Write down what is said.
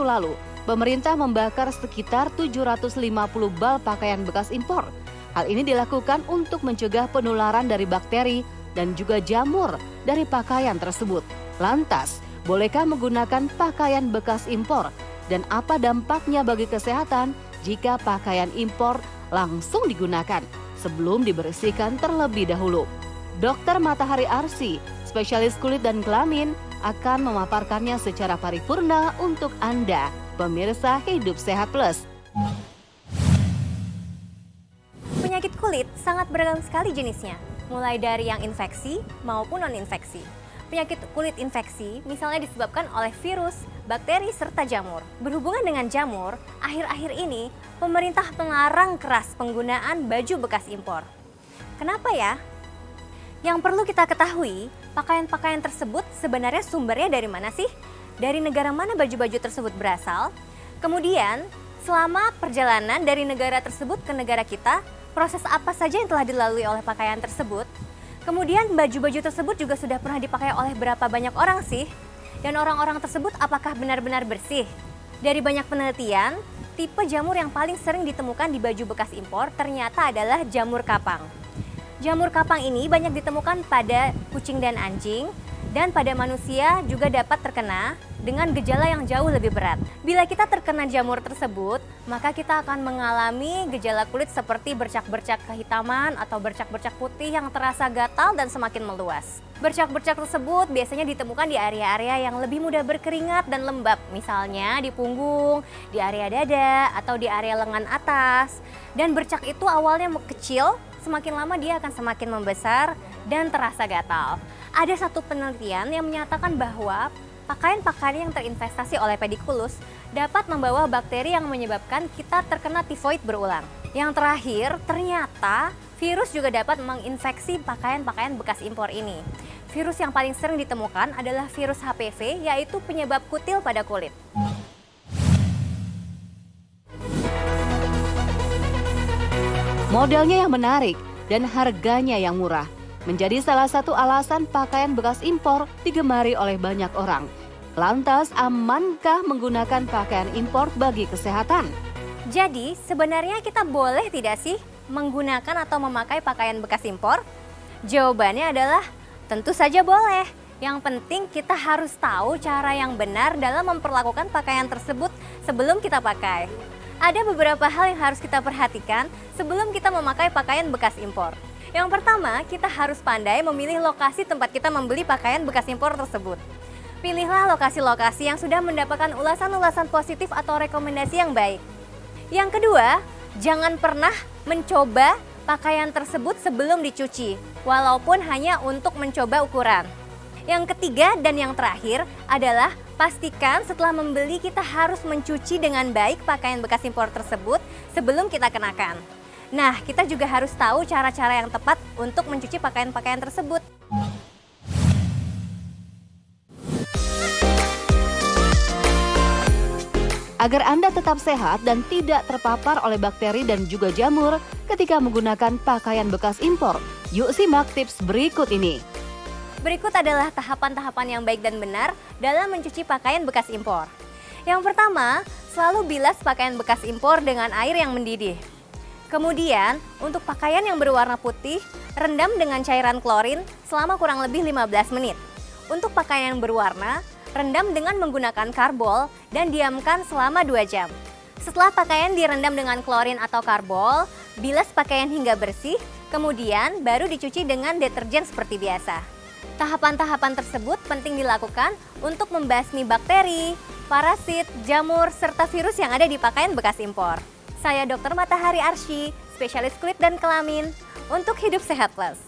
lalu, pemerintah membakar sekitar 750 bal pakaian bekas impor. Hal ini dilakukan untuk mencegah penularan dari bakteri dan juga jamur dari pakaian tersebut. Lantas, bolehkah menggunakan pakaian bekas impor? Dan apa dampaknya bagi kesehatan jika pakaian impor langsung digunakan sebelum dibersihkan terlebih dahulu? Dr. Matahari Arsy, spesialis kulit dan kelamin, akan memaparkannya secara paripurna untuk Anda, pemirsa Hidup Sehat Plus. Penyakit kulit sangat beragam sekali jenisnya, mulai dari yang infeksi maupun non-infeksi. Penyakit kulit infeksi misalnya disebabkan oleh virus, bakteri, serta jamur. Berhubungan dengan jamur, akhir-akhir ini pemerintah melarang keras penggunaan baju bekas impor. Kenapa ya? Yang perlu kita ketahui, pakaian-pakaian tersebut sebenarnya sumbernya dari mana sih? Dari negara mana baju-baju tersebut berasal? Kemudian, selama perjalanan dari negara tersebut ke negara kita, proses apa saja yang telah dilalui oleh pakaian tersebut? Kemudian baju-baju tersebut juga sudah pernah dipakai oleh berapa banyak orang sih? Dan orang-orang tersebut apakah benar-benar bersih? Dari banyak penelitian, tipe jamur yang paling sering ditemukan di baju bekas impor ternyata adalah jamur kapang. Jamur kapang ini banyak ditemukan pada kucing dan anjing, dan pada manusia juga dapat terkena dengan gejala yang jauh lebih berat. Bila kita terkena jamur tersebut, maka kita akan mengalami gejala kulit seperti bercak-bercak kehitaman atau bercak-bercak putih yang terasa gatal dan semakin meluas. Bercak-bercak tersebut biasanya ditemukan di area-area yang lebih mudah berkeringat dan lembab, misalnya di punggung, di area dada, atau di area lengan atas. Dan bercak itu awalnya kecil, semakin lama dia akan semakin membesar dan terasa gatal. Ada satu penelitian yang menyatakan bahwa pakaian-pakaian yang terinfestasi oleh pedikulus dapat membawa bakteri yang menyebabkan kita terkena tifoid berulang. Yang terakhir, ternyata virus juga dapat menginfeksi pakaian-pakaian bekas impor ini. Virus yang paling sering ditemukan adalah virus HPV, yaitu penyebab kutil pada kulit. Modelnya yang menarik dan harganya yang murah menjadi salah satu alasan pakaian bekas impor digemari oleh banyak orang. Lantas, amankah menggunakan pakaian impor bagi kesehatan? Jadi, sebenarnya kita boleh tidak sih menggunakan atau memakai pakaian bekas impor? Jawabannya adalah tentu saja boleh. Yang penting kita harus tahu cara yang benar dalam memperlakukan pakaian tersebut sebelum kita pakai. Ada beberapa hal yang harus kita perhatikan sebelum kita memakai pakaian bekas impor. Yang pertama, kita harus pandai memilih lokasi tempat kita membeli pakaian bekas impor tersebut. Pilihlah lokasi-lokasi yang sudah mendapatkan ulasan-ulasan positif atau rekomendasi yang baik. Yang kedua, jangan pernah mencoba pakaian tersebut sebelum dicuci, walaupun hanya untuk mencoba ukuran. Yang ketiga dan yang terakhir adalah pastikan setelah membeli kita harus mencuci dengan baik pakaian bekas impor tersebut sebelum kita kenakan. Nah, kita juga harus tahu cara-cara yang tepat untuk mencuci pakaian-pakaian tersebut. Agar Anda tetap sehat dan tidak terpapar oleh bakteri dan juga jamur ketika menggunakan pakaian bekas impor, yuk simak tips berikut ini. Berikut adalah tahapan-tahapan yang baik dan benar dalam mencuci pakaian bekas impor. Yang pertama, selalu bilas pakaian bekas impor dengan air yang mendidih. Kemudian, untuk pakaian yang berwarna putih, rendam dengan cairan klorin selama kurang lebih 15 menit. Untuk pakaian yang berwarna, rendam dengan menggunakan karbol dan diamkan selama 2 jam. Setelah pakaian direndam dengan klorin atau karbol, bilas pakaian hingga bersih, kemudian baru dicuci dengan deterjen seperti biasa. Tahapan-tahapan tersebut penting dilakukan untuk membasmi bakteri, parasit, jamur, serta virus yang ada di pakaian bekas impor. Saya Dr. Matahari Arsy, spesialis kulit dan kelamin, untuk Hidup Sehat Plus.